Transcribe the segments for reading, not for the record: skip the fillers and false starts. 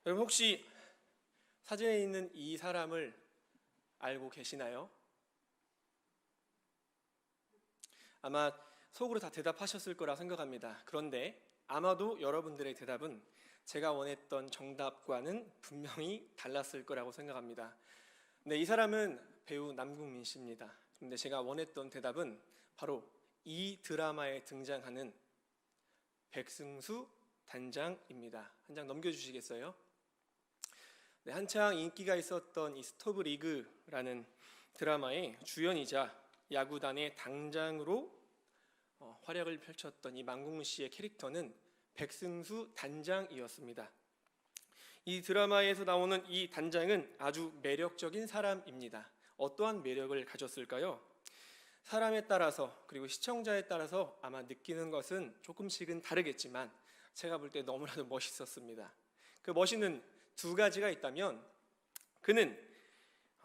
여러분 혹시 사진에 있는 이 사람을 알고 계시나요? 아마 속으로 다 대답하셨을 거라 생각합니다. 그런데 아마도 여러분들의 대답은 제가 원했던 정답과는 분명히 달랐을 거라고 생각합니다. 네, 이 사람은 배우 남궁민 씨입니다. 근데 제가 원했던 대답은 바로 이 드라마에 등장하는 백승수 단장입니다. 한 장 넘겨주시겠어요? 네, 한창 인기가 있었던 이 스토브 리그라는 드라마의 주연이자 야구단의 당장으로 활약을 펼쳤던 이 남궁민 씨의 캐릭터는 백승수 단장이었습니다. 이 드라마에서 나오는 이 단장은 아주 매력적인 사람입니다. 어떠한 매력을 가졌을까요? 사람에 따라서 그리고 시청자에 따라서 아마 느끼는 것은 조금씩은 다르겠지만 제가 볼 때 너무나도 멋있었습니다. 그 멋있는 두 가지가 있다면 그는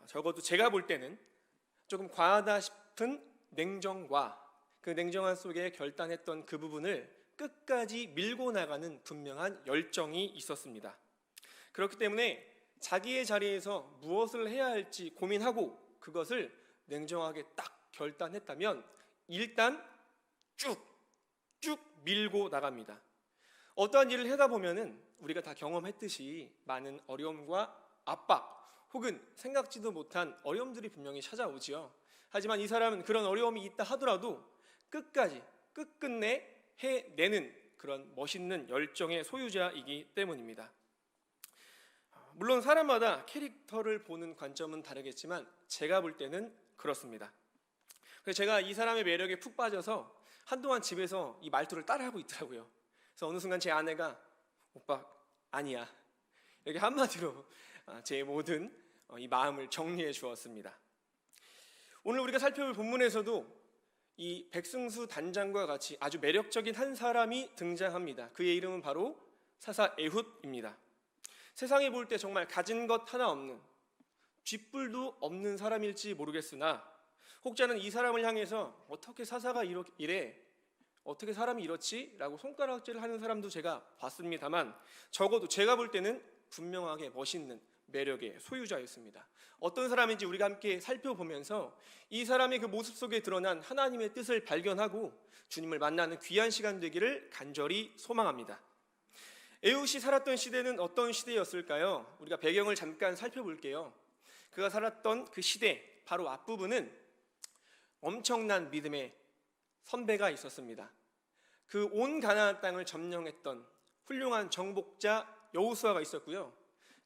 적어도 제가 볼 때는 조금 과하다 싶은 냉정과 그 냉정함 속에 결단했던 그 부분을 끝까지 밀고 나가는 분명한 열정이 있었습니다. 그렇기 때문에 자기의 자리에서 무엇을 해야 할지 고민하고 그것을 냉정하게 딱 결단했다면 일단 쭉 밀고 나갑니다. 어떠한 일을 하다 보면은 우리가 다 경험했듯이 많은 어려움과 압박 혹은 생각지도 못한 어려움들이 분명히 찾아오지요. 하지만 이 사람은 그런 어려움이 있다 하더라도 끝까지 끝끝내 해내는 그런 멋있는 열정의 소유자이기 때문입니다. 물론 사람마다 캐릭터를 보는 관점은 다르겠지만 제가 볼 때는 그렇습니다. 그래서 제가 이 사람의 매력에 푹 빠져서 한동안 집에서 이 말투를 따라하고 있더라고요. 그래서 어느 순간 제 아내가 오빠 아니야 이렇게 한마디로 제 모든 이 마음을 정리해 주었습니다. 오늘 우리가 살펴볼 본문에서도 이 백승수 단장과 같이 아주 매력적인 한 사람이 등장합니다. 그의 이름은 바로 사사 에훗입니다. 세상에 볼 때 정말 가진 것 하나 없는 쥐뿔도 없는 사람일지 모르겠으나 혹자는 이 사람을 향해서 어떻게 사사가 이래 어떻게 사람이 이렇지? 라고 손가락질을 하는 사람도 제가 봤습니다만 적어도 제가 볼 때는 분명하게 멋있는 매력의 소유자였습니다. 어떤 사람인지 우리가 함께 살펴보면서 이 사람의 그 모습 속에 드러난 하나님의 뜻을 발견하고 주님을 만나는 귀한 시간 되기를 간절히 소망합니다. 에훗이 살았던 시대는 어떤 시대였을까요? 우리가 배경을 잠깐 살펴볼게요. 그가 살았던 그 시대 바로 앞부분은 엄청난 믿음의 선배가 있었습니다. 그 온 가나안 땅을 점령했던 훌륭한 정복자 여호수아가 있었고요.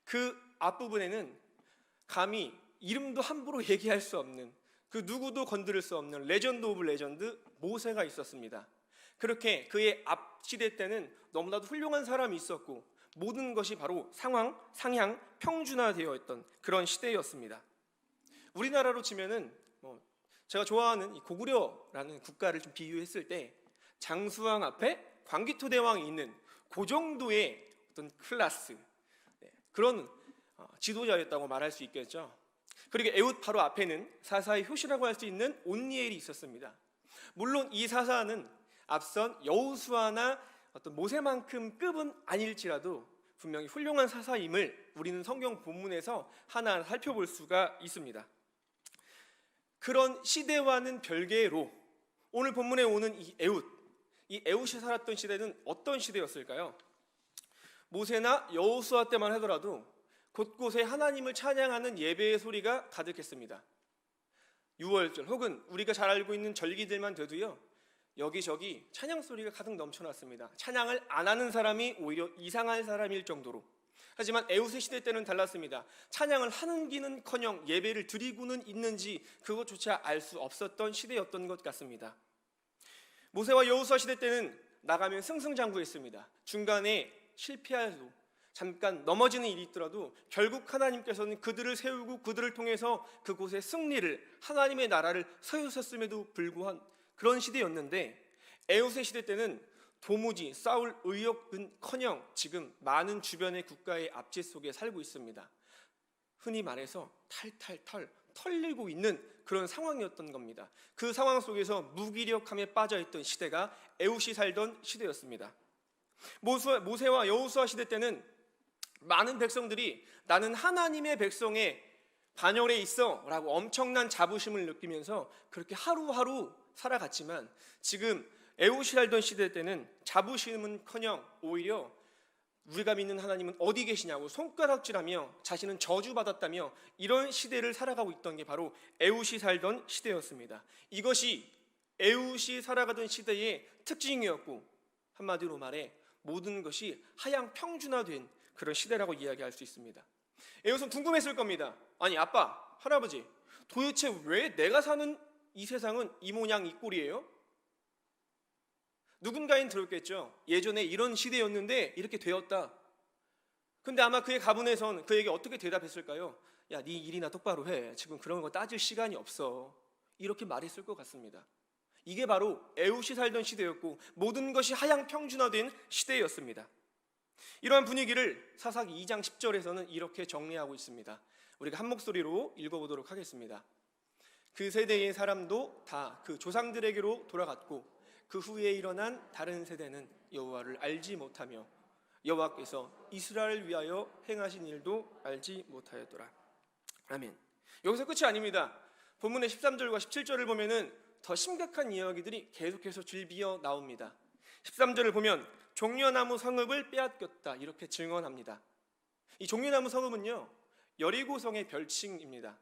그 앞부분에는 감히 이름도 함부로 얘기할 수 없는 그 누구도 건드릴 수 없는 레전드 오브 레전드 모세가 있었습니다. 그렇게 그의 앞 시대 때는 너무나도 훌륭한 사람이 있었고 모든 것이 바로 상향, 평준화되어 있던 그런 시대였습니다. 우리나라로 치면은 제가 좋아하는 이 고구려라는 국가를 좀 비유했을 때 장수왕 앞에 광기토대왕이 있는 그 정도의 어떤 클래스 그런 지도자였다고 말할 수 있겠죠. 그리고 에훗 바로 앞에는 사사의 효시라고 할 수 있는 온니엘이 있었습니다. 물론 이 사사는 앞선 여호수아나 어떤 모세만큼 급은 아닐지라도 분명히 훌륭한 사사임을 우리는 성경 본문에서 하나하나 살펴볼 수가 있습니다. 그런 시대와는 별개로 오늘 본문에 오는 이 에훗이 살았던 시대는 어떤 시대였을까요? 모세나 여호수아 때만 하더라도 곳곳에 하나님을 찬양하는 예배의 소리가 가득했습니다. 유월절 혹은 우리가 잘 알고 있는 절기들만 돼도요 여기저기 찬양 소리가 가득 넘쳐났습니다. 찬양을 안 하는 사람이 오히려 이상한 사람일 정도로. 하지만 에훗의 시대 때는 달랐습니다. 찬양을 하는 기는커녕 예배를 드리고는 있는지 그것조차 알 수 없었던 시대였던 것 같습니다. 모세와 여호수아 시대 때는 나가면 승승장구했습니다. 중간에 실패해도 잠깐 넘어지는 일이 있더라도 결국 하나님께서는 그들을 세우고 그들을 통해서 그곳의 승리를 하나님의 나라를 세우셨음에도 불구한 그런 시대였는데 에훗의 시대 때는 도무지 싸울 의욕은커녕 지금 많은 주변의 국가의 압제 속에 살고 있습니다. 흔히 말해서 탈탈 털리고 있는 그런 상황이었던 겁니다. 그 상황 속에서 무기력함에 빠져있던 시대가 에훗이 살던 시대였습니다. 모세와 여호수아 시대 때는 많은 백성들이 나는 하나님의 백성의 반열에 있어 라고 엄청난 자부심을 느끼면서 그렇게 하루하루 살아갔지만, 지금 에웃이 살던 시대 때는 자부심은커녕 오히려 우리가 믿는 하나님은 어디 계시냐고 손가락질하며 자신은 저주받았다며 이런 시대를 살아가고 있던 게 바로 에웃이 살던 시대였습니다. 이것이 에웃이 살아가던 시대의 특징이었고, 한마디로 말해 모든 것이 하향 평준화된 그런 시대라고 이야기할 수 있습니다. 에웃은 궁금했을 겁니다. 아니, 아빠, 할아버지, 도대체 왜 내가 사는 이 세상은 이 모양 이 꼴이에요? 누군가는 들었겠죠. 예전에 이런 시대였는데 이렇게 되었다. 근데 아마 그의 가문에선 그에게 어떻게 대답했을까요? 야, 네 일이나 똑바로 해. 지금 그런 거 따질 시간이 없어. 이렇게 말했을 것 같습니다. 이게 바로 에웃이 살던 시대였고 모든 것이 하향 평준화된 시대였습니다. 이러한 분위기를 사사기 2장 10절에서는 이렇게 정리하고 있습니다. 우리가 한 목소리로 읽어보도록 하겠습니다. 그 세대의 사람도 다 그 조상들에게로 돌아갔고 그 후에 일어난 다른 세대는 여호와를 알지 못하며 여호와께서 이스라엘을 위하여 행하신 일도 알지 못하였더라. 아멘. 여기서 끝이 아닙니다. 본문의 13절과 17절을 보면은 더 심각한 이야기들이 계속해서 줄비어 나옵니다. 13절을 보면 종려나무 성읍을 빼앗겼다 이렇게 증언합니다. 이 종려나무 성읍은요, 여리고성의 별칭입니다.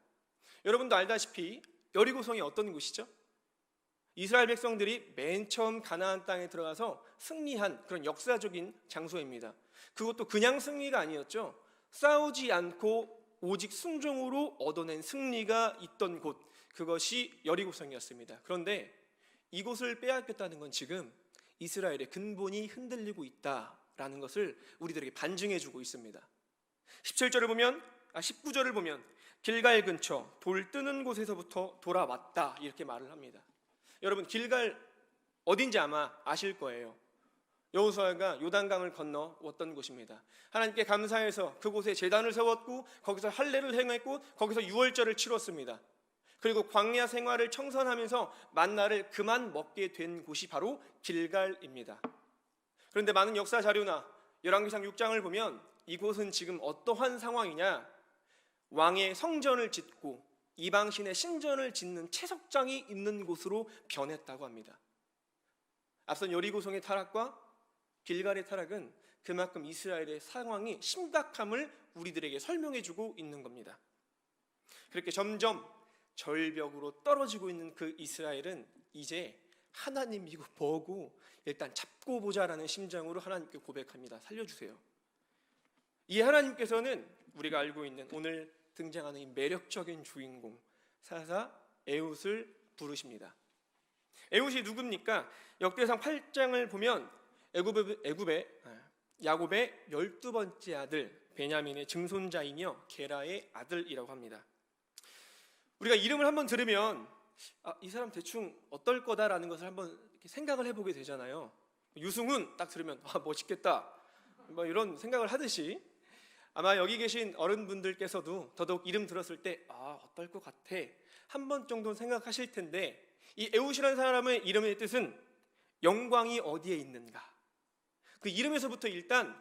여러분도 알다시피 여리고성이 어떤 곳이죠? 이스라엘 백성들이 맨 처음 가나안 땅에 들어가서 승리한 그런 역사적인 장소입니다. 그것도 그냥 승리가 아니었죠. 싸우지 않고 오직 순종으로 얻어낸 승리가 있던 곳, 그것이 여리고성이었습니다. 그런데 이곳을 빼앗겼다는 건 지금 이스라엘의 근본이 흔들리고 있다라는 것을 우리들에게 반증해주고 있습니다. 19절을 보면 길갈 근처 돌 뜨는 곳에서부터 돌아왔다 이렇게 말을 합니다. 여러분, 길갈 어딘지 아마 아실 거예요. 여호수아가 요단강을 건너왔던 곳입니다. 하나님께 감사해서 그곳에 제단을 세웠고 거기서 할례를 행했고 거기서 유월절을 치렀습니다. 그리고 광야 생활을 청산하면서 만나를 그만 먹게 된 곳이 바로 길갈입니다. 그런데 많은 역사 자료나 열왕기상 6장을 보면 이곳은 지금 어떠한 상황이냐, 왕의 성전을 짓고 이방신의 신전을 짓는 채석장이 있는 곳으로 변했다고 합니다. 앞선 여리고성의 타락과 길갈의 타락은 그만큼 이스라엘의 상황이 심각함을 우리들에게 설명해주고 있는 겁니다. 그렇게 점점 절벽으로 떨어지고 있는 그 이스라엘은 이제 하나님 이거 뭐고 일단 잡고 보자라는 심정으로 하나님께 고백합니다. 살려주세요. 이 하나님께서는 우리가 알고 있는 오늘 등장하는 이 매력적인 주인공 사사 에웃을 부르십니다. 에웃이 누굽니까? 역대상 8장을 보면 야곱의 12번째 아들 베냐민의 증손자이며 게라의 아들이라고 합니다. 우리가 이름을 한번 들으면 이 사람 대충 어떨 거다라는 것을 한번 생각을 해보게 되잖아요. 유승훈 딱 들으면 멋있겠다 뭐 이런 생각을 하듯이 아마 여기 계신 어른분들께서도 더더욱 이름 들었을 때 어떨 것 같아 한 번 정도 생각하실 텐데, 이 에웃이라는 사람의 이름의 뜻은 영광이 어디에 있는가, 그 이름에서부터 일단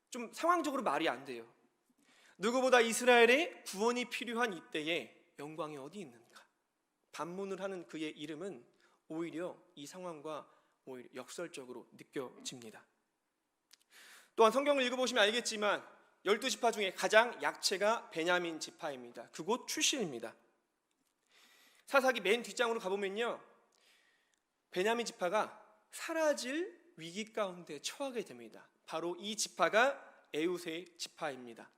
좀 상황적으로 말이 안 돼요. 누구보다 이스라엘의 구원이 필요한 이때에 영광이 어디 있는가 반문을 하는 그의 이름은 오히려 이 상황과 오히려 역설적으로 느껴집니다. 또한 성경을 읽어보시면 알겠지만 12지파 중에 가장 약체가 베냐민 지파입니다. 그곳 출신입니다. 사사기 맨 뒷장으로 가보면요, 베냐민 지파가 사라질 위기 가운데 처하게 됩니다. 바로 이 지파가 에웃의 지파입니다.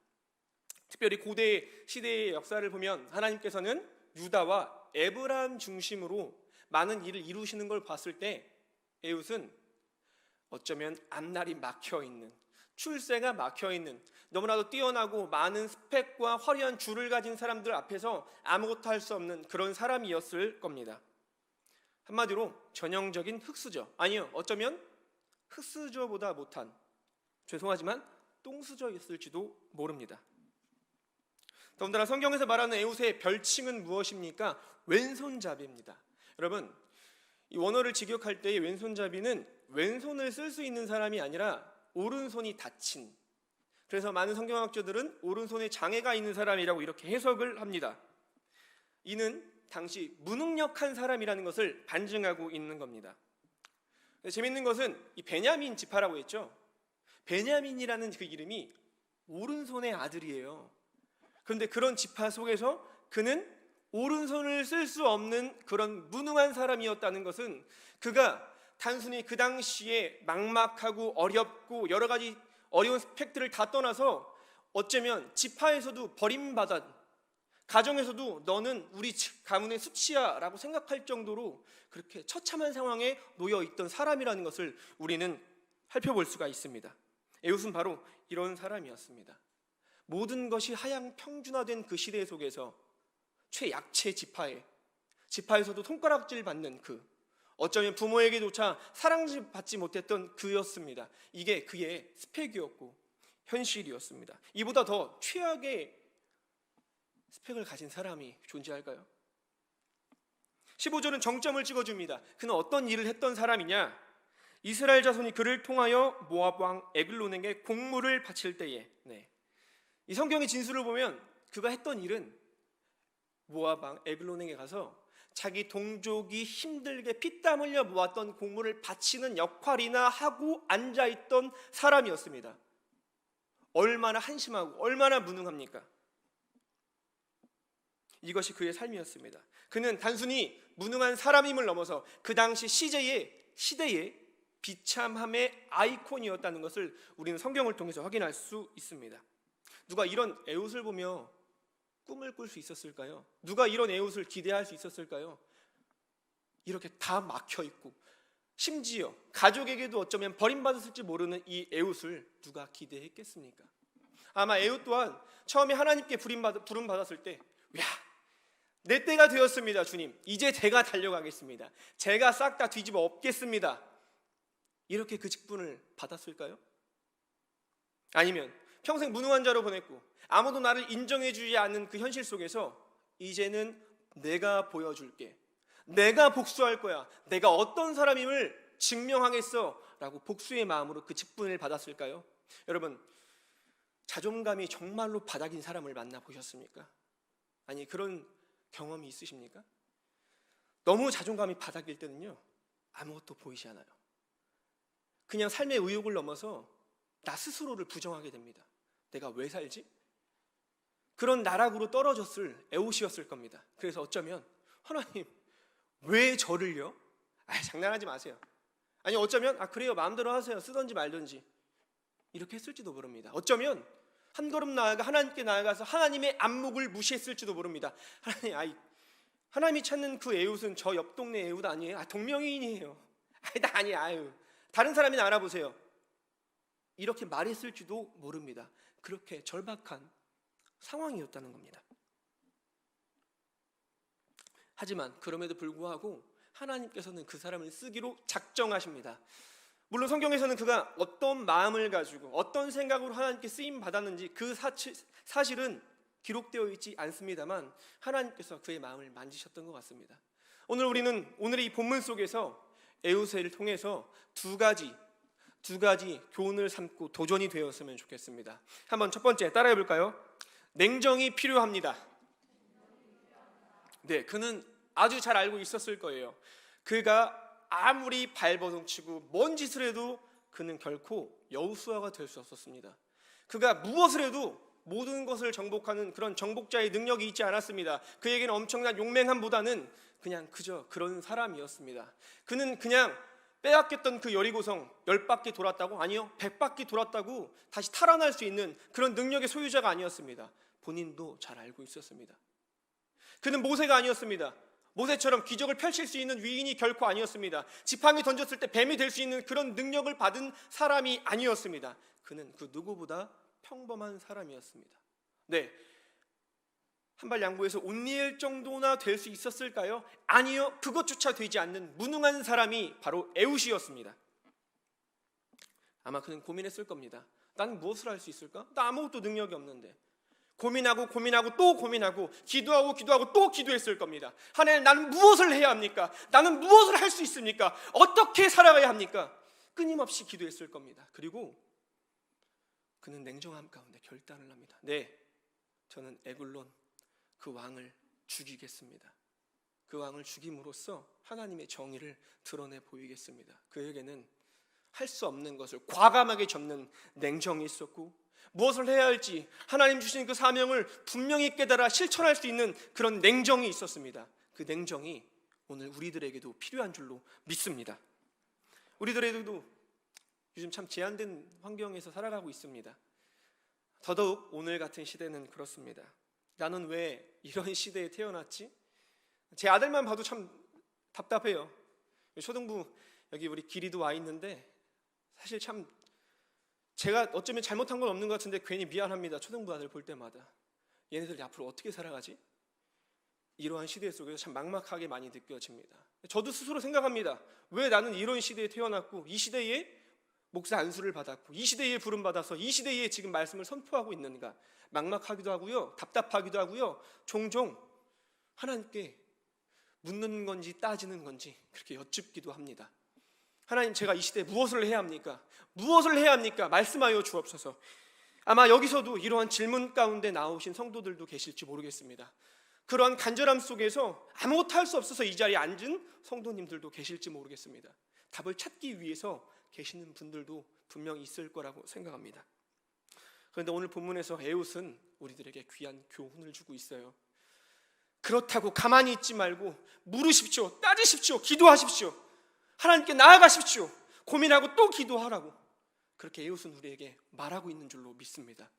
특별히 고대 시대의 역사를 보면 하나님께서는 유다와 에브라임 중심으로 많은 일을 이루시는 걸 봤을 때 에웃은 어쩌면 앞날이 막혀있는, 출세가 막혀있는, 너무나도 뛰어나고 많은 스펙과 화려한 줄을 가진 사람들 앞에서 아무것도 할 수 없는 그런 사람이었을 겁니다. 한마디로 전형적인 흙수저, 아니요, 어쩌면 흙수저보다 못한, 죄송하지만 똥수저였을지도 모릅니다. 더군다나 성경에서 말하는 에웃의 별칭은 무엇입니까? 왼손잡이입니다. 여러분, 이 원어를 직역할 때의 왼손잡이는 왼손을 쓸 수 있는 사람이 아니라 오른손이 다친, 그래서 많은 성경학자들은 오른손에 장애가 있는 사람이라고 이렇게 해석을 합니다. 이는 당시 무능력한 사람이라는 것을 반증하고 있는 겁니다. 재밌는 것은 이 베냐민 지파라고 했죠. 베냐민이라는 그 이름이 오른손의 아들이에요. 그런데 그런 지파 속에서 그는 오른손을 쓸 수 없는 그런 무능한 사람이었다는 것은 그가 단순히 그 당시에 막막하고 어렵고 여러 가지 어려운 팩트를 다 떠나서 어쩌면 지파에서도 버림받은, 가정에서도 너는 우리 가문의 수치야 라고 생각할 정도로 그렇게 처참한 상황에 놓여 있던 사람이라는 것을 우리는 살펴볼 수가 있습니다. 에웃은 바로 이런 사람이었습니다. 모든 것이 하향 평준화된 그 시대 속에서 최약체 지파에서도 손가락질 받는 어쩌면 부모에게조차 사랑받지 못했던 그였습니다. 이게 그의 스펙이었고 현실이었습니다. 이보다 더 최악의 스펙을 가진 사람이 존재할까요? 15절은 정점을 찍어줍니다. 그는 어떤 일을 했던 사람이냐? 이스라엘 자손이 그를 통하여 모압 왕 에글론에게 공물을 바칠 때에, 이 성경의 진술을 보면 그가 했던 일은 모압 왕 에글론에게 가서 자기 동족이 힘들게 피땀 흘려 모았던 공물을 바치는 역할이나 하고 앉아있던 사람이었습니다. 얼마나 한심하고 얼마나 무능합니까? 이것이 그의 삶이었습니다. 그는 단순히 무능한 사람임을 넘어서 그 당시 시대의 비참함의 아이콘이었다는 것을 우리는 성경을 통해서 확인할 수 있습니다. 누가 이런 에웃을 보며 꿈을 꿀 수 있었을까요? 누가 이런 에웃을 기대할 수 있었을까요? 이렇게 다 막혀 있고 심지어 가족에게도 어쩌면 버림받았을지 모르는 이 에웃을 누가 기대했겠습니까? 아마 에웃 또한 처음에 하나님께 부름받았을 때, 야, 내 때가 되었습니다, 주님. 이제 제가 달려가겠습니다. 제가 싹 다 뒤집어 엎겠습니다. 이렇게 그 직분을 받았을까요? 아니면 평생 무능한 자로 보냈고 아무도 나를 인정해주지 않는 그 현실 속에서 이제는 내가 보여줄게, 내가 복수할 거야, 내가 어떤 사람임을 증명하겠어 라고 복수의 마음으로 그 직분을 받았을까요? 여러분, 자존감이 정말로 바닥인 사람을 만나보셨습니까? 아니, 그런 경험이 있으십니까? 너무 자존감이 바닥일 때는요, 아무것도 보이지 않아요. 그냥 삶의 의욕을 넘어서 나 스스로를 부정하게 됩니다. 내가 왜 살지? 그런 나락으로 떨어졌을 에웃이었을 겁니다. 그래서 어쩌면 하나님 왜 저를요? 장난하지 마세요. 아니 어쩌면 그래요, 마음대로 하세요, 쓰던지 말던지 이렇게 했을지도 모릅니다. 어쩌면 한 걸음 나아가 하나님께 나아가서 하나님의 안목을 무시했을지도 모릅니다. 하나님이 찾는 그 에웃은 저 옆 동네 에웃 아니에요? 동명이인이에요. 나 아니에요. 다른 사람이나 알아보세요. 이렇게 말했을지도 모릅니다. 그렇게 절박한 상황이었다는 겁니다. 하지만 그럼에도 불구하고 하나님께서는 그 사람을 쓰기로 작정하십니다. 물론 성경에서는 그가 어떤 마음을 가지고 어떤 생각으로 하나님께 쓰임 받았는지 그 사실은 기록되어 있지 않습니다만 하나님께서 그의 마음을 만지셨던 것 같습니다. 오늘 우리는 오늘의 이 본문 속에서 에웃을 통해서 두 가지 교훈을 삼고 도전이 되었으면 좋겠습니다. 한번 첫 번째 따라해 볼까요? 냉정이 필요합니다. 네, 그는 아주 잘 알고 있었을 거예요. 그가 아무리 발버둥치고 뭔 짓을 해도 그는 결코 여호수아가 될 수 없었습니다. 그가 무엇을 해도 모든 것을 정복하는 그런 정복자의 능력이 있지 않았습니다. 그에게는 엄청난 용맹함보다는 그냥 그저 그런 사람이었습니다. 그는 그냥 빼앗겼던 그 여리고성 10바퀴 돌았다고? 아니요, 100바퀴 돌았다고 다시 탈환할 수 있는 그런 능력의 소유자가 아니었습니다. 본인도 잘 알고 있었습니다. 그는 모세가 아니었습니다. 모세처럼 기적을 펼칠 수 있는 위인이 결코 아니었습니다. 지팡이 던졌을 때 뱀이 될 수 있는 그런 능력을 받은 사람이 아니었습니다. 그는 그 누구보다 평범한 사람이었습니다. 네, 한발 양보해서 온니엘 정도나 될 수 있었을까요? 아니요, 그것조차 되지 않는 무능한 사람이 바로 에웃이었습니다. 아마 그는 고민했을 겁니다. 나는 무엇을 할 수 있을까? 나 아무것도 능력이 없는데. 고민하고 또 고민하고 기도하고 또 기도했을 겁니다. 하나님, 나는 무엇을 해야 합니까? 나는 무엇을 할 수 있습니까? 어떻게 살아가야 합니까? 끊임없이 기도했을 겁니다. 그리고 그는 냉정함 가운데 결단을 합니다. 네, 저는 에글론 그 왕을 죽이겠습니다. 그 왕을 죽임으로써 하나님의 정의를 드러내 보이겠습니다. 그에게는 할 수 없는 것을 과감하게 접는 냉정이 있었고, 무엇을 해야 할지 하나님 주신 그 사명을 분명히 깨달아 실천할 수 있는 그런 냉정이 있었습니다. 그 냉정이 오늘 우리들에게도 필요한 줄로 믿습니다. 우리들에게도 요즘 참 제한된 환경에서 살아가고 있습니다. 더더욱 오늘 같은 시대는 그렇습니다. 나는 왜 이런 시대에 태어났지? 제 아들만 봐도 참 답답해요. 초등부 여기 우리 기리도 와 있는데, 사실 참 제가 어쩌면 잘못한 건 없는 것 같은데 괜히 미안합니다. 초등부 아들 볼 때마다 얘네들이 앞으로 어떻게 살아가지? 이러한 시대 속에서 참 막막하게 많이 느껴집니다. 저도 스스로 생각합니다. 왜 나는 이런 시대에 태어났고, 이 시대에 목사 안수를 받았고, 이 시대에 부름받아서 이 시대에 지금 말씀을 선포하고 있는가? 막막하기도 하고요, 답답하기도 하고요, 종종 하나님께 묻는 건지 따지는 건지 그렇게 여쭙기도 합니다. 하나님, 제가 이 시대에 무엇을 해야 합니까? 무엇을 해야 합니까? 말씀하여 주옵소서. 아마 여기서도 이러한 질문 가운데 나오신 성도들도 계실지 모르겠습니다. 그러한 간절함 속에서 아무것도 할 수 없어서 이 자리에 앉은 성도님들도 계실지 모르겠습니다. 답을 찾기 위해서 계시는 분들도 분명히 있을 거라고 생각합니다. 그런데 오늘 본문에서 에웃은 우리들에게 귀한 교훈을 주고 있어요. 그렇다고 가만히 있지 말고 물으십시오, 따지십시오, 기도하십시오, 하나님께 나아가십시오, 고민하고 또 기도하라고, 그렇게 에웃은 우리에게 말하고 있는 줄로 믿습니다.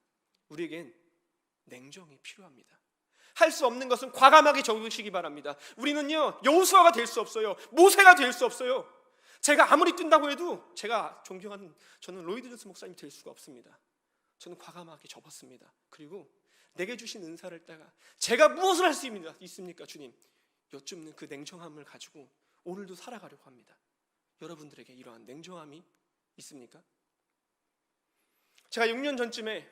우리에겐 냉정이 필요합니다. 할 수 없는 것은 과감하게 적으시기 바랍니다. 우리는요, 여호수아가 될 수 없어요. 모세가 될 수 없어요. 제가 아무리 뛴다고 해도 제가 존경하는 저는 로이드 존스 목사님이 될 수가 없습니다. 저는 과감하게 접었습니다. 그리고 내게 주신 은사를 따가 제가 무엇을 할 수 있습니까 주님? 여쭙는 그 냉정함을 가지고 오늘도 살아가려고 합니다. 여러분들에게 이러한 냉정함이 있습니까? 제가 6년 전쯤에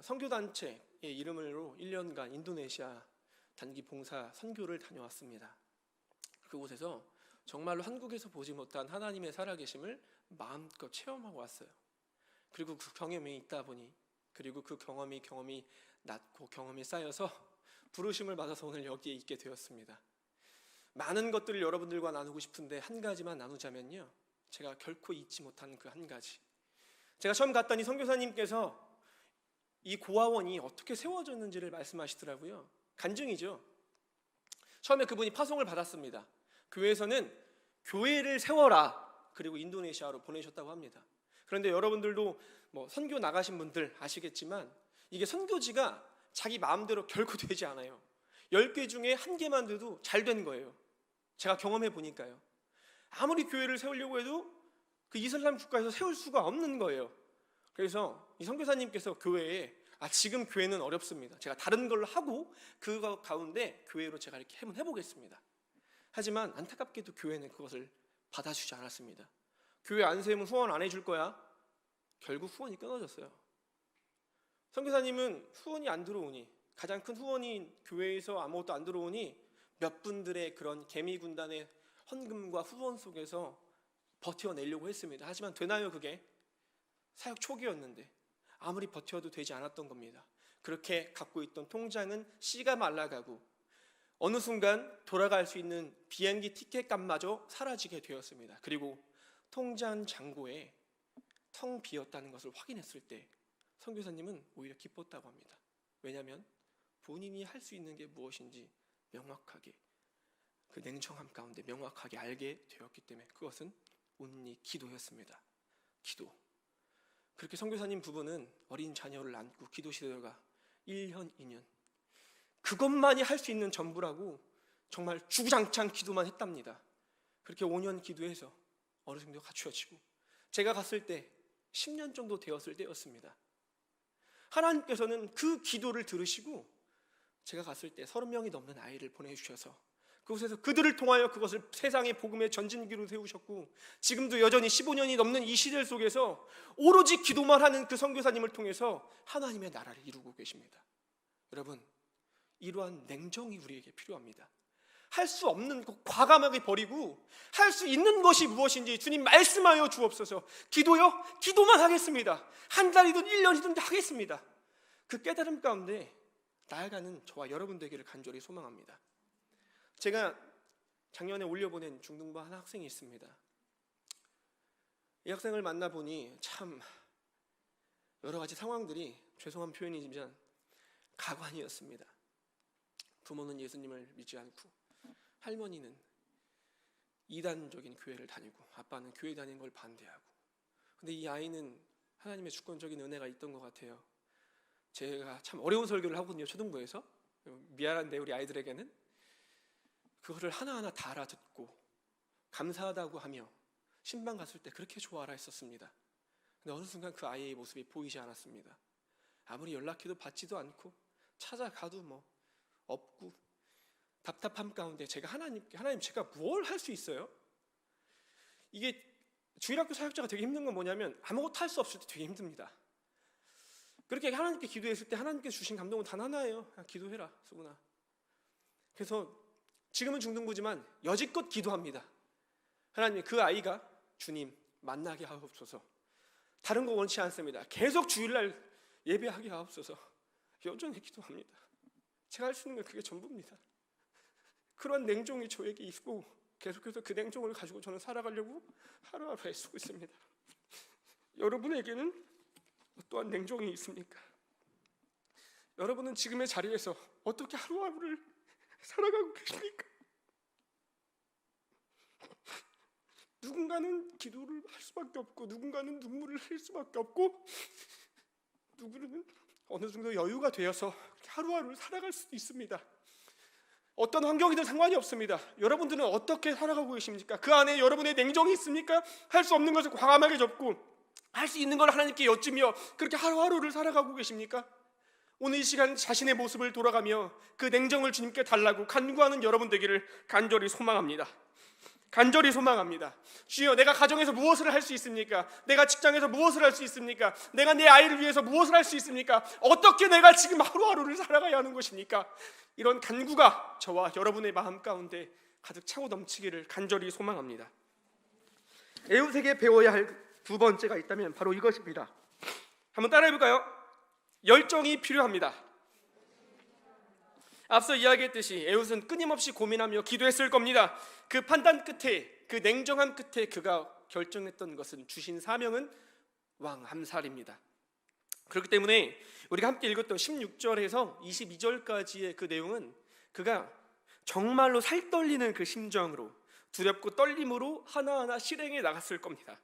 선교단체의 이름으로 1년간 인도네시아 단기 봉사 선교를 다녀왔습니다. 그곳에서 정말로 한국에서 보지 못한 하나님의 살아계심을 마음껏 체험하고 왔어요. 그리고 그 경험이 있다 보니, 그리고 그 경험이 낮고 경험이 쌓여서 부르심을 받아서 오늘 여기에 있게 되었습니다. 많은 것들을 여러분들과 나누고 싶은데 한 가지만 나누자면요, 제가 결코 잊지 못한 그 한 가지. 제가 처음 갔더니 선교사님께서 이 고아원이 어떻게 세워졌는지를 말씀하시더라고요. 간증이죠. 처음에 그분이 파송을 받았습니다. 교회에서는 교회를 세워라, 그리고 인도네시아로 보내셨다고 합니다. 그런데 여러분들도 선교 나가신 분들 아시겠지만, 이게 선교지가 자기 마음대로 결코 되지 않아요. 10개 중에 1개만 돼도 잘 된 거예요. 제가 경험해 보니까요. 아무리 교회를 세우려고 해도 그 이슬람 국가에서 세울 수가 없는 거예요. 그래서 이 선교사님께서 교회에 지금 교회는 어렵습니다, 제가 다른 걸로 하고 그 가운데 교회로 제가 이렇게 한번 해보겠습니다. 하지만 안타깝게도 교회는 그것을 받아주지 않았습니다. 교회 안 세우면 후원 안 해줄 거야. 결국 후원이 끊어졌어요. 선교사님은 후원이 안 들어오니, 가장 큰 후원인 교회에서 아무것도 안 들어오니 몇 분들의 그런 개미 군단의 헌금과 후원 속에서 버텨내려고 했습니다. 하지만 되나요? 그게 사역 초기였는데 아무리 버텨도 되지 않았던 겁니다. 그렇게 갖고 있던 통장은 씨가 말라가고 어느 순간 돌아갈 수 있는 비행기 티켓 값마저 사라지게 되었습니다. 그리고 통장 잔고에 텅 비었다는 것을 확인했을 때 선교사님은 오히려 기뻤다고 합니다. 왜냐하면 본인이 할 수 있는 게 무엇인지 명확하게, 그 냉정함 가운데 명확하게 알게 되었기 때문에 그것은 온리 기도였습니다. 기도. 그렇게 선교사님 부부는 어린 자녀를 안고 기도 시대가 1년, 2년, 그것만이 할 수 있는 전부라고 정말 주구장창 기도만 했답니다. 그렇게 5년 기도해서 어느 정도 갖추어지고, 제가 갔을 때 10년 정도 되었을 때였습니다. 하나님께서는 그 기도를 들으시고 제가 갔을 때 30명이 넘는 아이를 보내주셔서 그곳에서 그들을 통하여 그것을 세상의 복음의 전진기로 세우셨고, 지금도 여전히 15년이 넘는 이 시대 속에서 오로지 기도만 하는 그 선교사님을 통해서 하나님의 나라를 이루고 계십니다. 여러분, 이러한 냉정이 우리에게 필요합니다. 할 수 없는 거 과감하게 버리고 할 수 있는 것이 무엇인지 주님 말씀하여 주옵소서. 기도요? 기도만 하겠습니다. 한 달이든 1년이든 하겠습니다. 그 깨달음 가운데 나아가는 저와 여러분 되기를 간절히 소망합니다. 제가 작년에 올려보낸 중등부 한 학생이 있습니다. 이 학생을 만나보니 참 여러 가지 상황들이, 죄송한 표현이지만 가관이었습니다. 부모는 예수님을 믿지 않고 할머니는 이단적인 교회를 다니고 아빠는 교회 다니는 걸 반대하고, 근데 이 아이는 하나님의 주권적인 은혜가 있던 것 같아요. 제가 참 어려운 설교를 하거든요, 초등부에서. 미안한데 우리 아이들에게는 그거를 하나하나 다 알아듣고 감사하다고 하며 신방 갔을 때 그렇게 좋아라 했었습니다. 근데 어느 순간 그 아이의 모습이 보이지 않았습니다. 아무리 연락해도 받지도 않고 찾아가도 뭐 없고, 답답함 가운데 제가 하나님 제가 뭘 할 수 있어요? 이게 주일학교 사역자가 되게 힘든 건 뭐냐면 아무것도 할 수 없을 때 되게 힘듭니다. 그렇게 하나님께 기도했을 때 하나님께서 주신 감동은 단 하나예요. 그냥 기도해라, 수구나. 그래서 지금은 중등부지만 여지껏 기도합니다. 하나님, 그 아이가 주님 만나게 하옵소서. 다른 거 원치 않습니다. 계속 주일날 예배하게 하옵소서. 여전히 기도합니다. 제가 할 수 있는 건 그게 전부입니다. 그런 냉정이 저에게 있고 계속해서 그 냉정을 가지고 저는 살아가려고 하루하루 애쓰고 있습니다. 여러분에게는 어떠한 냉정이 있습니까? 여러분은 지금의 자리에서 어떻게 하루하루를 살아가고 계십니까? 누군가는 기도를 할 수밖에 없고, 누군가는 눈물을 흘릴 수밖에 없고, 누구는 어느 정도 여유가 되어서 하루하루를 살아갈 수도 있습니다. 어떤 환경이든 상관이 없습니다. 여러분들은 어떻게 살아가고 계십니까? 그 안에 여러분의 냉정이 있습니까? 할 수 없는 것을 과감하게 접고 할 수 있는 걸 하나님께 여쭈며 그렇게 하루하루를 살아가고 계십니까? 오늘 이 시간 자신의 모습을 돌아가며 그 냉정을 주님께 달라고 간구하는 여러분 되기를 간절히 소망합니다. 간절히 소망합니다. 주여, 내가 가정에서 무엇을 할 수 있습니까? 내가 직장에서 무엇을 할 수 있습니까? 내가 내 아이를 위해서 무엇을 할 수 있습니까? 어떻게 내가 지금 하루하루를 살아가야 하는 것입니까? 이런 간구가 저와 여러분의 마음 가운데 가득 차고 넘치기를 간절히 소망합니다. 에웃에게 배워야 할 두 번째가 있다면 바로 이것입니다. 한번 따라해 볼까요? 열정이 필요합니다. 앞서 이야기했듯이 에웃은 끊임없이 고민하며 기도했을 겁니다. 그 판단 끝에, 그 냉정함 끝에 그가 결정했던 것은, 주신 사명은 왕 암살입니다. 그렇기 때문에 우리가 함께 읽었던 16절에서 22절까지의 그 내용은 그가 정말로 살떨리는 그 심정으로, 두렵고 떨림으로 하나하나 실행해 나갔을 겁니다.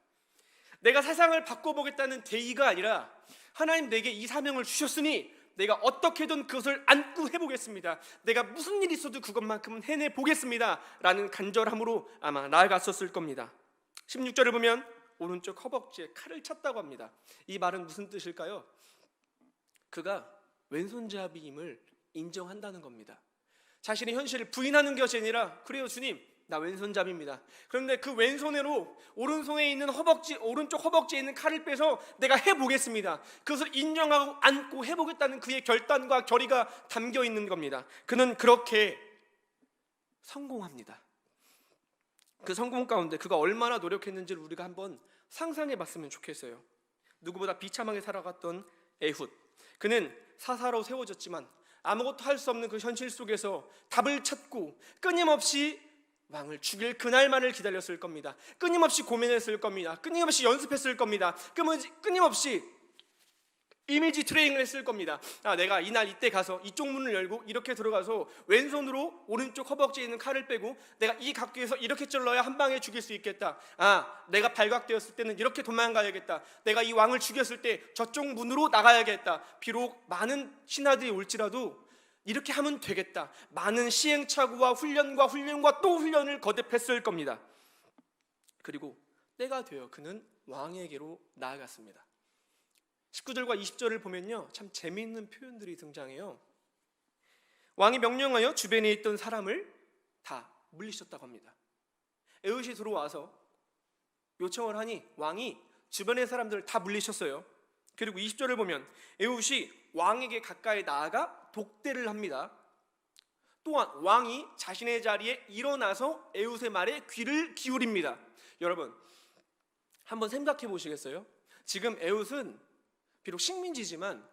내가 세상을 바꿔보겠다는 대의가 아니라, 하나님 내게 이 사명을 주셨으니 내가 어떻게든 그것을 안고 해보겠습니다. 내가 무슨 일이 있어도 그것만큼은 해내보겠습니다 라는 간절함으로 아마 나아갔었을 겁니다. 16절을 보면 오른쪽 허벅지에 칼을 찼다고 합니다. 이 말은 무슨 뜻일까요? 그가 왼손잡이임을 인정한다는 겁니다. 자신의 현실을 부인하는 것이 아니라, 그래요 주님, 나 왼손잡이입니다. 그런데 그 왼손으로 오른손에 있는 오른쪽 허벅지에 있는 칼을 빼서 내가 해보겠습니다. 그것을 인정하고 안고 해보겠다는 그의 결단과 결의가 담겨 있는 겁니다. 그는 그렇게 성공합니다. 그 성공 가운데 그가 얼마나 노력했는지를 우리가 한번 상상해 봤으면 좋겠어요. 누구보다 비참하게 살아갔던 에훗, 그는 사사로 세워졌지만 아무것도 할 수 없는 그 현실 속에서 답을 찾고 끊임없이 왕을 죽일 그날만을 기다렸을 겁니다. 끊임없이 고민했을 겁니다. 끊임없이 연습했을 겁니다. 끊임없이 이미지 트레이닝을 했을 겁니다. 내가 이날 이때 가서 이쪽 문을 열고 이렇게 들어가서 왼손으로 오른쪽 허벅지에 있는 칼을 빼고 내가 이 각도에서 이렇게 찔러야 한 방에 죽일 수 있겠다. 내가 발각되었을 때는 이렇게 도망가야겠다. 내가 이 왕을 죽였을 때 저쪽 문으로 나가야겠다. 비록 많은 신하들이 올지라도 이렇게 하면 되겠다. 많은 시행착오와 훈련과 또 훈련을 거듭했을 겁니다. 그리고 때가 되어 그는 왕에게로 나아갔습니다. 19절과 20절을 보면요, 참 재미있는 표현들이 등장해요. 왕이 명령하여 주변에 있던 사람을 다 물리쳤다고 합니다. 에훗이 들어와서 요청을 하니 왕이 주변의 사람들을 다 물리쳤어요. 그리고 20절을 보면 에훗이 왕에게 가까이 나아가 독대를 합니다. 또한 왕이 자신의 자리에 일어나서 에웃의 말에 귀를 기울입니다. 여러분, 한번 생각해 보시겠어요? 지금 에웃은 비록 식민지지만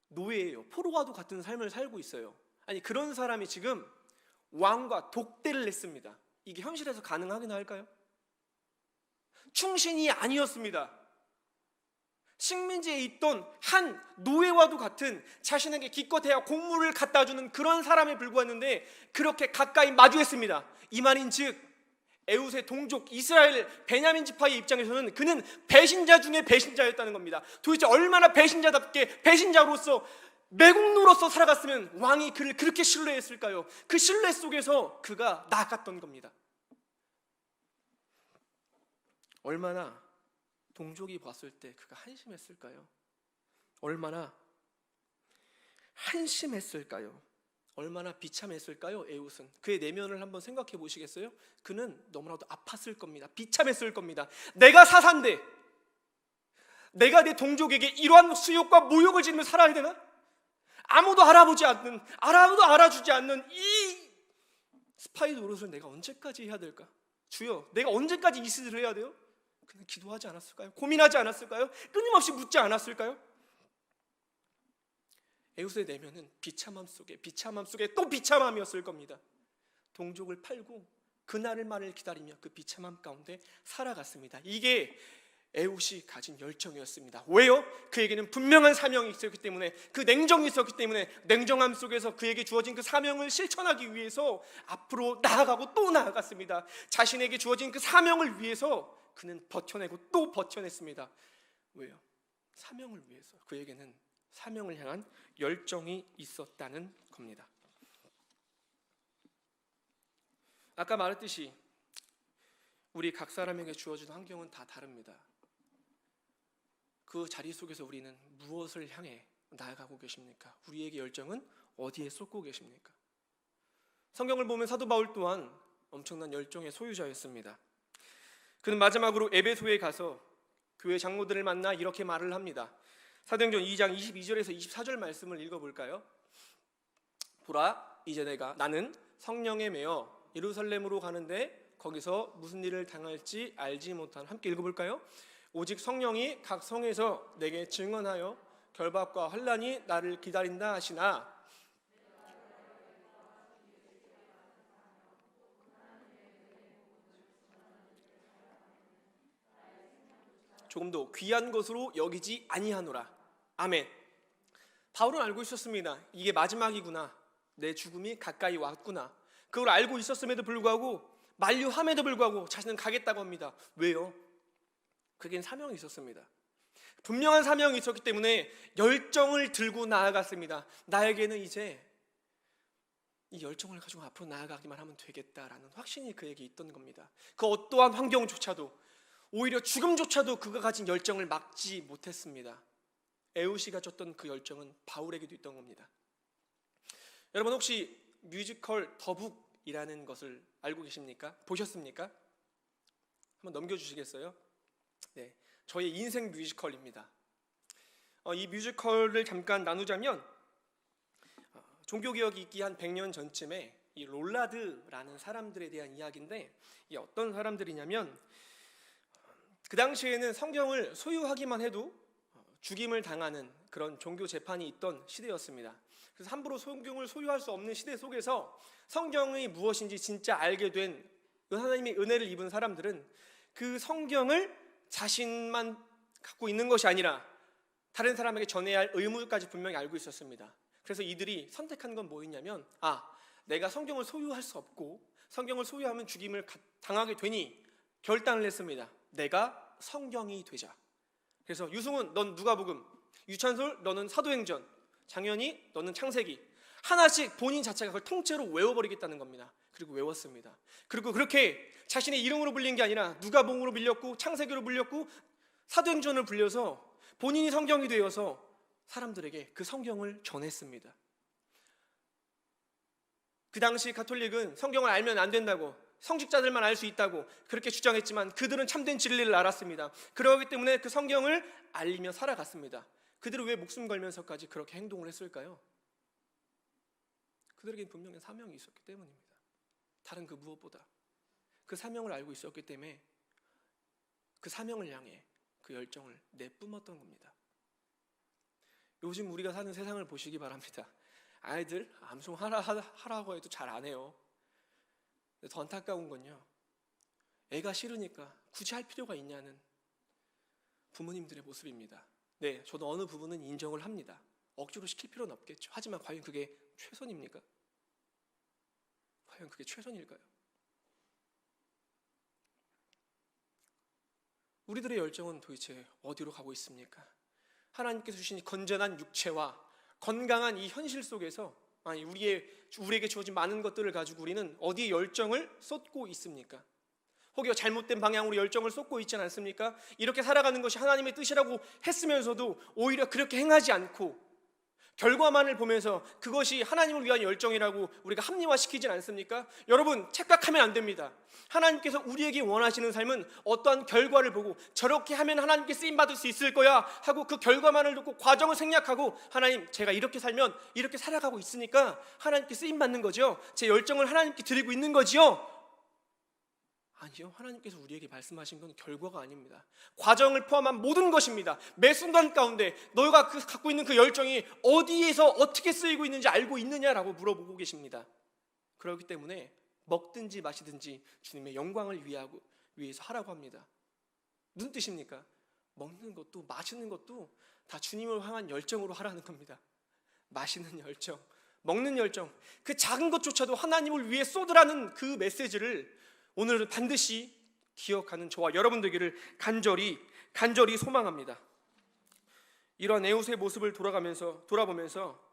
노예예요. 포로와도 같은 삶을 살고 있어요. 아니, 그런 사람이 지금 왕과 독대를 했습니다. 이게 현실에서 가능하긴 할까요? 충신이 아니었습니다. 식민지에 있던 한 노예와도 같은 자신에게 기껏해야 곡물을 갖다 주는 그런 사람에 불과했는데 그렇게 가까이 마주했습니다. 이 말인즉 에웃의 동족 이스라엘 베냐민 지파의 입장에서는 그는 배신자 중에 배신자였다는 겁니다. 도대체 얼마나 배신자답게 배신자로서 매국노로서 살아갔으면 왕이 그를 그렇게 신뢰했을까요? 그 신뢰 속에서 그가 나아갔던 겁니다. 얼마나 동족이 봤을 때 그가 한심했을까요? 얼마나 한심했을까요? 얼마나 비참했을까요? 에웃은 그의 내면을 한번 생각해 보시겠어요? 그는 너무나도 아팠을 겁니다. 비참했을 겁니다. 내가 사사인데 내가 내 동족에게 이러한 수욕과 모욕을 지르며 살아야 되나? 아무도 알아보지 않는, 아무도 알아주지 않는 이 스파이 노릇을 내가 언제까지 해야 될까? 주여, 내가 언제까지 이 짓을 해야 돼요? 그는 기도하지 않았을까요? 고민하지 않았을까요? 끊임없이 묻지 않았을까요? 에웃의 내면은 비참함 속에 또 비참함이었을 겁니다. 동족을 팔고 그날을 말을 기다리며 그 비참함 가운데 살아갔습니다. 이게 에웃이 가진 열정이었습니다. 왜요? 그에게는 분명한 사명이 있었기 때문에, 그 냉정이 있었기 때문에, 냉정함 속에서 그에게 주어진 그 사명을 실천하기 위해서 앞으로 나아가고 또 나아갔습니다. 자신에게 주어진 그 사명을 위해서 그는 버텨내고 또 버텨냈습니다. 왜요? 사명을 위해서. 그에게는 사명을 향한 열정이 있었다는 겁니다. 아까 말했듯이 우리 각 사람에게 주어진 환경은 다 다릅니다. 그 자리 속에서 우리는 무엇을 향해 나아가고 계십니까? 우리에게 열정은 어디에 쏟고 계십니까? 성경을 보면 사도 바울 또한 엄청난 열정의 소유자였습니다. 그는 마지막으로 에베소에 가서 교회 장로들을 만나 이렇게 말을 합니다. 사도행전 2장 22절에서 24절 말씀을 읽어볼까요? 보라, 이제 나는 성령에 매여 예루살렘으로 가는데 거기서 무슨 일을 당할지 알지 못한. 함께 읽어볼까요? 오직 성령이 각 성에서 내게 증언하여 결박과 환난이 나를 기다린다 하시나 조금 더 귀한 것으로 여기지 아니하노라. 아멘. 바울은 알고 있었습니다. 이게 마지막이구나. 내 죽음이 가까이 왔구나. 그걸 알고 있었음에도 불구하고, 만류함에도 불구하고 자신은 가겠다고 합니다. 왜요? 그겐 사명이 있었습니다. 분명한 사명이 있었기 때문에 열정을 들고 나아갔습니다. 나에게는 이제 이 열정을 가지고 앞으로 나아가기만 하면 되겠다라는 확신이 그에게 있던 겁니다. 그 어떠한 환경조차도, 오히려 죽음조차도 그가 가진 열정을 막지 못했습니다. 에웃이 가졌던 그 열정은 바울에게도 있던 겁니다. 여러분, 혹시 뮤지컬 더북이라는 것을 알고 계십니까? 보셨습니까? 한번 넘겨주시겠어요? 네, 저의 인생 뮤지컬입니다. 이 뮤지컬을 잠깐 나누자면, 종교개혁이 있기 한 100년 전쯤에 이 롤라드라는 사람들에 대한 이야기인데, 이 어떤 사람들이냐면 그 당시에는 성경을 소유하기만 해도 죽임을 당하는 그런 종교 재판이 있던 시대였습니다. 그래서 함부로 성경을 소유할 수 없는 시대 속에서 성경이 무엇인지 진짜 알게 된 하나님의 은혜를 입은 사람들은 그 성경을 자신만 갖고 있는 것이 아니라 다른 사람에게 전해야 할 의무까지 분명히 알고 있었습니다. 그래서 이들이 선택한 건 뭐였냐면, 내가 성경을 소유할 수 없고 성경을 소유하면 죽임을 당하게 되니 결단을 했습니다. 내가 성경이 되자. 그래서 유승훈, 넌 누가복음, 유찬솔, 너는 사도행전, 장현이, 너는 창세기, 하나씩 본인 자체가 그걸 통째로 외워버리겠다는 겁니다. 그리고 외웠습니다. 그리고 그렇게 자신의 이름으로 불린 게 아니라 누가복음으로 불렸고 창세기로 불렸고 사도행전을 불려서 본인이 성경이 되어서 사람들에게 그 성경을 전했습니다. 그 당시 가톨릭은 성경을 알면 안 된다고, 성직자들만 알 수 있다고 그렇게 주장했지만 그들은 참된 진리를 알았습니다. 그러기 때문에 그 성경을 알리며 살아갔습니다. 그들은 왜 목숨 걸면서까지 그렇게 행동을 했을까요? 그들에게는 분명히 사명이 있었기 때문입니다. 다른 그 무엇보다 그 사명을 알고 있었기 때문에 그 사명을 향해 그 열정을 내뿜었던 겁니다. 요즘 우리가 사는 세상을 보시기 바랍니다. 아이들 암송하라고 해도 잘 안 해요. 근데 더 안타까운 건요, 애가 싫으니까 굳이 할 필요가 있냐는 부모님들의 모습입니다. 네, 저도 어느 부분은 인정을 합니다. 억지로 시킬 필요는 없겠죠. 하지만 과연 그게 최선입니까? 과연 그게 최선일까요? 우리들의 열정은 도대체 어디로 가고 있습니까? 하나님께서 주신 건전한 육체와 건강한 이 현실 속에서 우리에게 주어진 많은 것들을 가지고 우리는 어디에 열정을 쏟고 있습니까? 혹여 잘못된 방향으로 열정을 쏟고 있지 않습니까? 이렇게 살아가는 것이 하나님의 뜻이라고 했으면서도 오히려 그렇게 행하지 않고 결과만을 보면서 그것이 하나님을 위한 열정이라고 우리가 합리화시키진 않습니까? 여러분, 착각하면 안 됩니다. 하나님께서 우리에게 원하시는 삶은 어떠한 결과를 보고 저렇게 하면 하나님께 쓰임받을 수 있을 거야 하고 그 결과만을 놓고 과정을 생략하고 하나님, 제가 이렇게 살면 이렇게 살아가고 있으니까 하나님께 쓰임받는 거죠. 제 열정을 하나님께 드리고 있는 거지요. 아니요, 하나님께서 우리에게 말씀하신 건 결과가 아닙니다. 과정을 포함한 모든 것입니다. 매 순간 가운데 너희가 갖고 있는 그 열정이 어디에서 어떻게 쓰이고 있는지 알고 있느냐라고 물어보고 계십니다. 그렇기 때문에 먹든지 마시든지 주님의 영광을 위해서 하라고 합니다. 무슨 뜻입니까? 먹는 것도 마시는 것도 다 주님을 향한 열정으로 하라는 겁니다. 마시는 열정, 먹는 열정, 그 작은 것조차도 하나님을 위해 쏟으라는 그 메시지를 오늘은 반드시 기억하는 저와 여러분 되기를 간절히 소망합니다. 이러한 에웃의 모습을 돌아보면서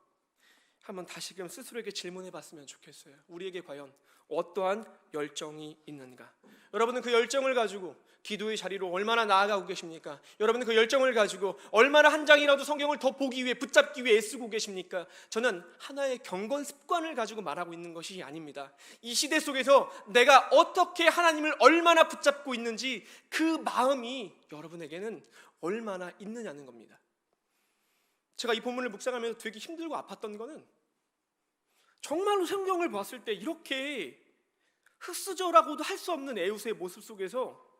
한번 다시금 스스로에게 질문해 봤으면 좋겠어요. 우리에게 과연 어떠한 열정이 있는가? 여러분은 그 열정을 가지고 기도의 자리로 얼마나 나아가고 계십니까? 여러분은 그 열정을 가지고 얼마나 한 장이라도 성경을 더 보기 위해, 붙잡기 위해 애쓰고 계십니까? 저는 하나의 경건 습관을 가지고 말하고 있는 것이 아닙니다. 이 시대 속에서 내가 어떻게 하나님을 얼마나 붙잡고 있는지 그 마음이 여러분에게는 얼마나 있느냐는 겁니다. 제가 이 본문을 묵상하면서 되게 힘들고 아팠던 거는 정말로 성경을 봤을 때 이렇게 흑수저라고도 할 수 없는 에웃의 모습 속에서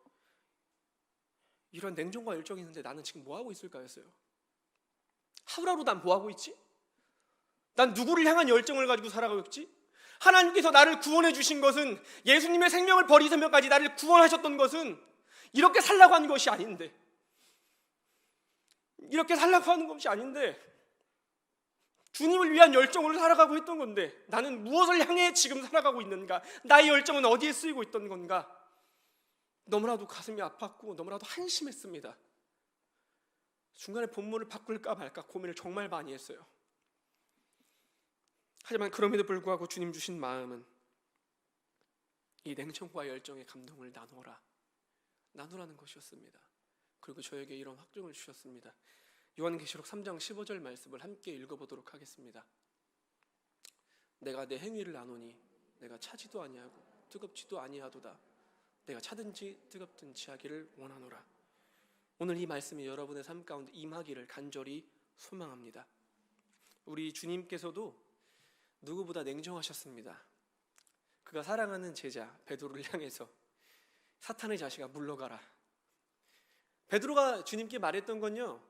이런 냉정과 열정이 있는데 나는 지금 뭐하고 있을까였어요. 하루하루 난 뭐하고 있지? 난 누구를 향한 열정을 가지고 살아가고 있지? 하나님께서 나를 구원해 주신 것은, 예수님의 생명을 버리시면까지 나를 구원하셨던 것은 이렇게 살라고 하는 것이 아닌데, 이렇게 살라고 하는 것이 아닌데 주님을 위한 열정으로 살아가고 있던 건데 나는 무엇을 향해 지금 살아가고 있는가? 나의 열정은 어디에 쓰이고 있던 건가? 너무나도 가슴이 아팠고 너무나도 한심했습니다. 중간에 본문을 바꿀까 말까 고민을 정말 많이 했어요. 하지만 그럼에도 불구하고 주님 주신 마음은 이 냉정과 열정의 감동을 나누라는 것이었습니다. 그리고 저에게 이런 확증을 주셨습니다. 요한계시록 3장 15절 말씀을 함께 읽어보도록 하겠습니다. 내가 내 행위를 아노니 내가 차지도 아니하고 뜨겁지도 아니하도다. 내가 차든지 뜨겁든지 하기를 원하노라. 오늘 이 말씀이 여러분의 삶 가운데 임하기를 간절히 소망합니다. 우리 주님께서도 누구보다 냉정하셨습니다. 그가 사랑하는 제자 베드로를 향해서 사탄의 자식아 물러가라. 베드로가 주님께 말했던 건요,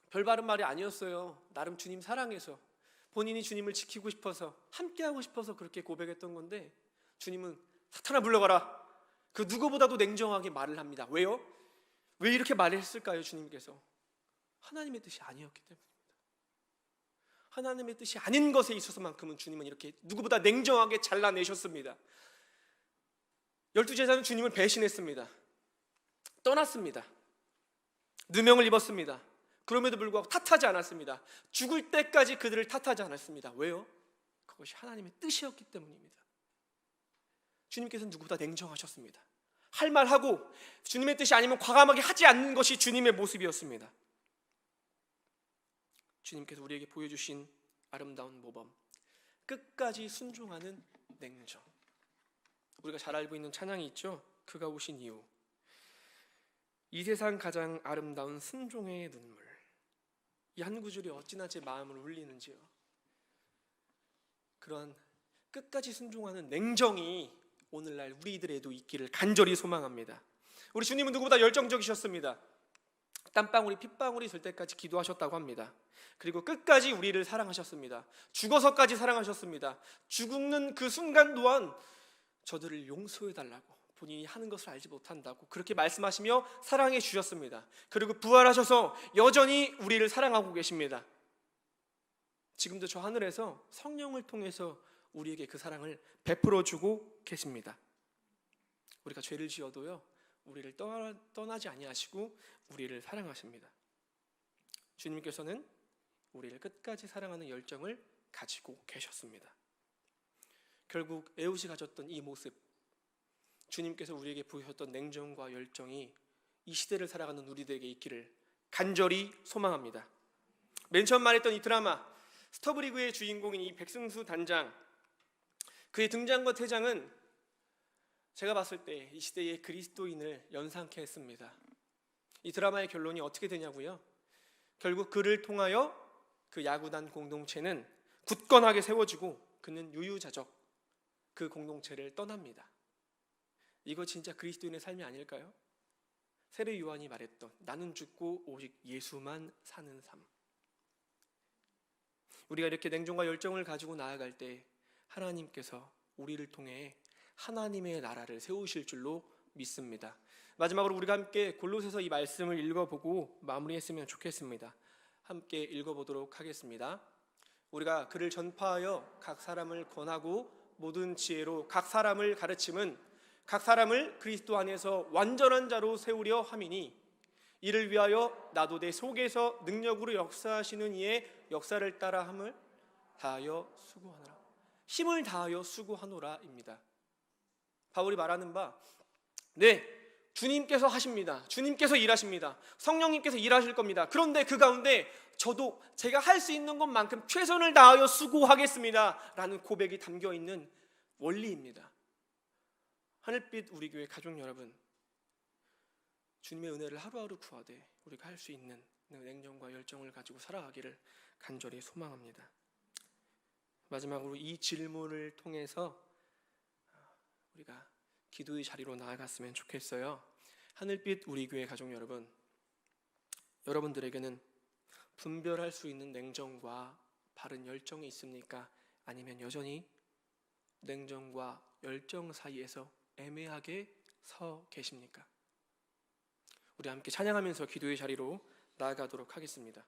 별바른 말이 아니었어요. 나름 주님 사랑해서, 본인이 주님을 지키고 싶어서, 함께하고 싶어서 그렇게 고백했던 건데 주님은 사탄아 물러가라. 그 누구보다도 냉정하게 말을 합니다. 왜요? 왜 이렇게 말을 했을까요? 주님께서 하나님의 뜻이 아니었기 때문입니다. 하나님의 뜻이 아닌 것에 있어서만큼은 주님은 이렇게 누구보다 냉정하게 잘라내셨습니다. 12제자는 주님을 배신했습니다. 떠났습니다. 누명을 입었습니다. 그럼에도 불구하고 탓하지 않았습니다. 죽을 때까지 그들을 탓하지 않았습니다. 왜요? 그것이 하나님의 뜻이었기 때문입니다. 주님께서는 누구보다 냉정하셨습니다. 할 말하고 주님의 뜻이 아니면 과감하게 하지 않는 것이 주님의 모습이었습니다. 주님께서 우리에게 보여주신 아름다운 모범, 끝까지 순종하는 냉정. 우리가 잘 알고 있는 찬양이 있죠. 그가 오신 이후. 이 세상 가장 아름다운 순종의 눈물. 이 한 구절이 어찌나 제 마음을 울리는지요. 그런 끝까지 순종하는 냉정이 오늘날 우리들에도 있기를 간절히 소망합니다. 우리 주님은 누구보다 열정적이셨습니다. 땀방울이 핏방울이 될 때까지 기도하셨다고 합니다. 그리고 끝까지 우리를 사랑하셨습니다. 죽어서까지 사랑하셨습니다. 죽는 그 순간 또한 저들을 용서해달라고, 본인이 하는 것을 알지 못한다고 그렇게 말씀하시며 사랑해 주셨습니다. 그리고 부활하셔서 여전히 우리를 사랑하고 계십니다. 지금도 저 하늘에서 성령을 통해서 우리에게 그 사랑을 베풀어 주고 계십니다. 우리가 죄를 지어도요, 우리를 떠나지 아니하시고 우리를 사랑하십니다. 주님께서는 우리를 끝까지 사랑하는 열정을 가지고 계셨습니다. 결국 에웃이 가졌던 이 모습, 주님께서 우리에게 보여주셨던 냉정과 열정이 이 시대를 살아가는 우리들에게 있기를 간절히 소망합니다. 맨 처음 말했던 이 드라마 스토브리그의 주인공인 이 백승수 단장, 그의 등장과 퇴장은 제가 봤을 때 이 시대의 그리스도인을 연상케 했습니다. 이 드라마의 결론이 어떻게 되냐고요? 결국 그를 통하여 그 야구단 공동체는 굳건하게 세워지고 그는 유유자적 그 공동체를 떠납니다. 이거 진짜 그리스도인의 삶이 아닐까요? 세례 요한이 말했던 나는 죽고 오직 예수만 사는 삶. 우리가 이렇게 냉정과 열정을 가지고 나아갈 때 하나님께서 우리를 통해 하나님의 나라를 세우실 줄로 믿습니다. 마지막으로 우리가 함께 골로새서 이 말씀을 읽어보고 마무리했으면 좋겠습니다. 함께 읽어보도록 하겠습니다. 우리가 그를 전파하여 각 사람을 권하고 모든 지혜로 각 사람을 가르침은 각 사람을 그리스도 안에서 완전한 자로 세우려 함이니 이를 위하여 나도 내 속에서 능력으로 역사하시는 이의 역사를 따라 함을 다하여 수고하노라. 힘을 다하여 수고하노라입니다. 바울이 말하는 바, 주님께서 하십니다. 주님께서 일하십니다. 성령님께서 일하실 겁니다. 그런데 그 가운데 저도 제가 할 수 있는 것만큼 최선을 다하여 수고하겠습니다 라는 고백이 담겨있는 원리입니다. 하늘빛 우리 교회 가족 여러분, 주님의 은혜를 하루하루 구하되 우리가 할 수 있는 냉정과 열정을 가지고 살아가기를 간절히 소망합니다. 마지막으로 이 질문을 통해서 우리가 기도의 자리로 나아갔으면 좋겠어요. 하늘빛 우리 교회 가족 여러분, 여러분들에게는 분별할 수 있는 냉정과 바른 열정이 있습니까? 아니면 여전히 냉정과 열정 사이에서 애매하게 서 계십니까? 우리 함께 찬양하면서 기도의 자리로 나아가도록 하겠습니다.